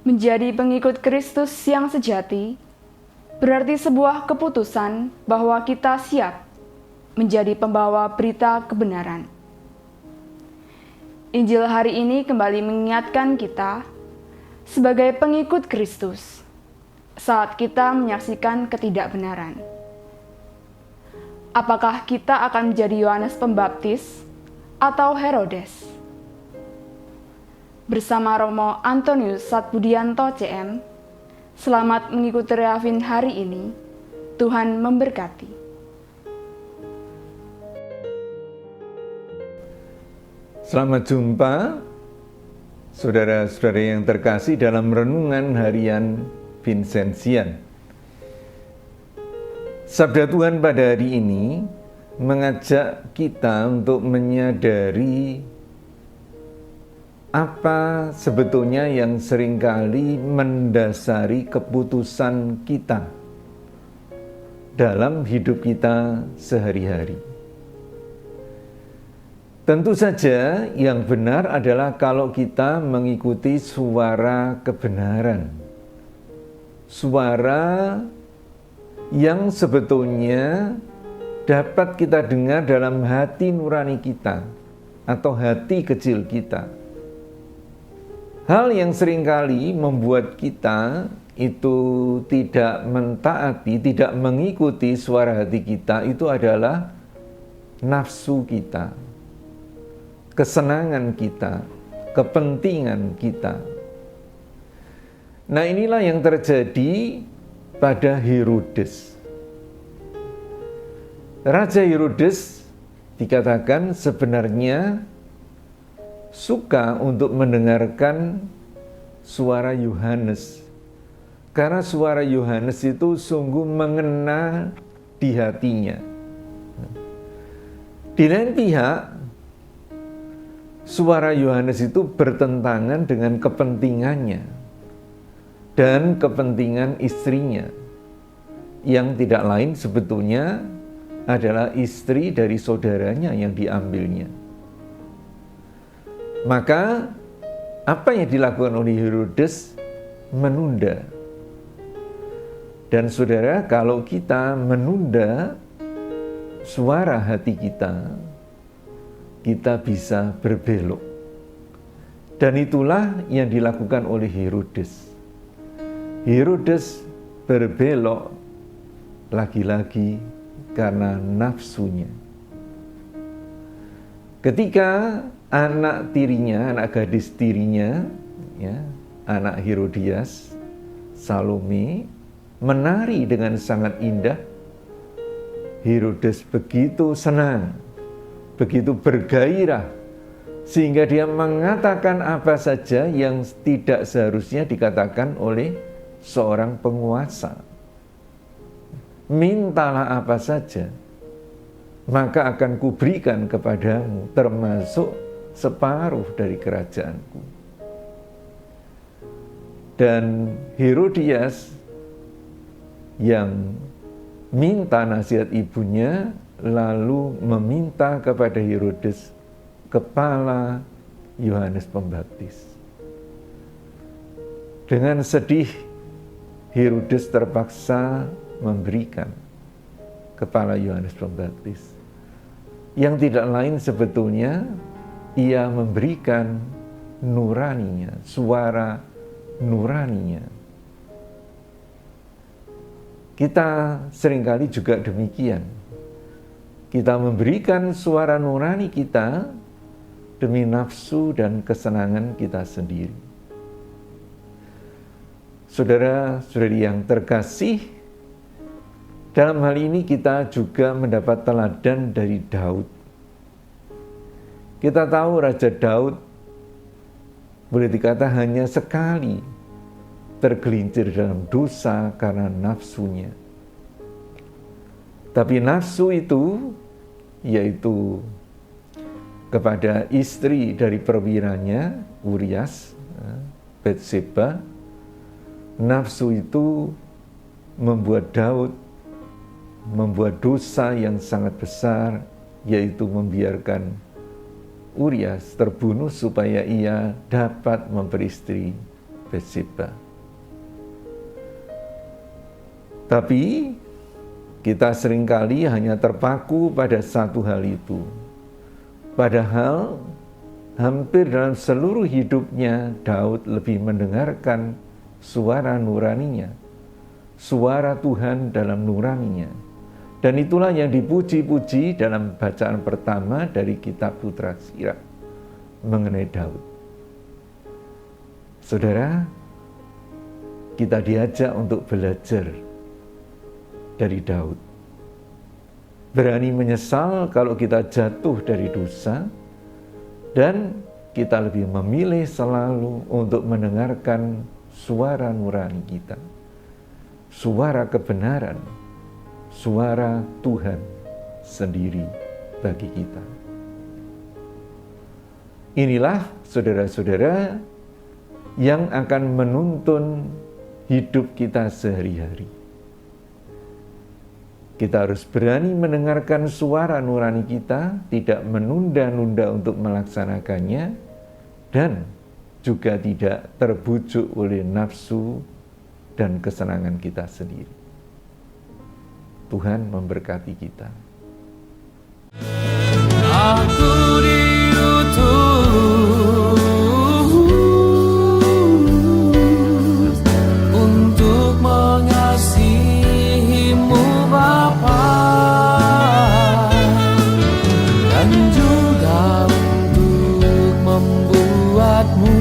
Menjadi pengikut Kristus yang sejati berarti sebuah keputusan bahwa kita siap menjadi pembawa berita kebenaran. Injil hari ini kembali mengingatkan kita sebagai pengikut Kristus saat kita menyaksikan ketidakbenaran. Apakah kita akan menjadi Yohanes Pembaptis atau Herodes? Bersama Romo Antonius Satbudianto CM, selamat mengikuti Reavin hari ini. Tuhan memberkati. Selamat jumpa, saudara-saudara yang terkasih dalam renungan harian Vincenzian. Sabda Tuhan pada hari ini mengajak kita untuk menyadari apa sebetulnya yang seringkali mendasari keputusan kita dalam hidup kita sehari-hari. Tentu saja yang benar adalah kalau kita mengikuti suara kebenaran. Suara yang sebetulnya dapat kita dengar dalam hati nurani kita atau hati kecil kita. Hal yang seringkali membuat kita itu tidak mentaati, tidak mengikuti suara hati kita itu adalah nafsu kita, kesenangan kita, kepentingan kita. Nah, inilah yang terjadi pada Herodes. Raja Herodes dikatakan sebenarnya suka untuk mendengarkan suara Yohanes, karena suara Yohanes itu sungguh mengena di hatinya. Di lain pihak, suara Yohanes itu bertentangan dengan kepentingannya dan kepentingan istrinya, yang tidak lain sebetulnya adalah istri dari saudaranya yang diambilnya. Maka apa yang dilakukan oleh Herodes? Menunda. Dan saudara, kalau kita menunda suara hati kita, kita bisa berbelok. Dan itulah yang dilakukan oleh Herodes. Herodes berbelok lagi-lagi karena nafsunya. Ketika anak tirinya, anak gadis tirinya, ya, anak Herodias, Salome, menari dengan sangat indah, Herodes begitu senang, begitu bergairah, sehingga dia mengatakan apa saja yang tidak seharusnya dikatakan oleh seorang penguasa. Mintalah apa saja, maka akan kuberikan kepadamu, termasuk separuh dari kerajaanku. Dan Herodias yang minta nasihat ibunya, lalu meminta kepada Herodes kepala Yohanes Pembaptis. Dengan sedih, Herodes terpaksa memberikan kepala Yohanes Pembaptis, yang tidak lain sebetulnya ia memberikan nuraninya, suara nuraninya. Kita seringkali juga demikian. Kita memberikan suara nurani kita demi nafsu dan kesenangan kita sendiri. Saudara-saudari yang terkasih, dalam hal ini kita juga mendapat teladan dari Daud. Kita tahu Raja Daud boleh dikata hanya sekali tergelincir dalam dosa karena nafsunya. Tapi nafsu itu, yaitu kepada istri dari perwiranya, Urias, Batseba, nafsu itu membuat Daud membuat dosa yang sangat besar, yaitu membiarkan Urias terbunuh supaya ia dapat memperistri Batseba. Tapi kita seringkali hanya terpaku pada satu hal itu. Padahal hampir dalam seluruh hidupnya Daud lebih mendengarkan suara nuraninya, suara Tuhan dalam nuraninya. Dan itulah yang dipuji-puji dalam bacaan pertama dari kitab Putra Sirak mengenai Daud. Saudara, kita diajak untuk belajar dari Daud. Berani menyesal kalau kita jatuh dari dosa, dan kita lebih memilih selalu untuk mendengarkan suara nurani kita, suara kebenaran, suara Tuhan sendiri bagi kita. Inilah saudara-saudara yang akan menuntun hidup kita sehari-hari. Kita harus berani mendengarkan suara nurani kita, tidak menunda-nunda untuk melaksanakannya, dan juga tidak terbujuk oleh nafsu dan kesenangan kita sendiri. Tuhan memberkati kita. Aku diutus untuk mengasihimu Bapa, dan juga untuk membuatmu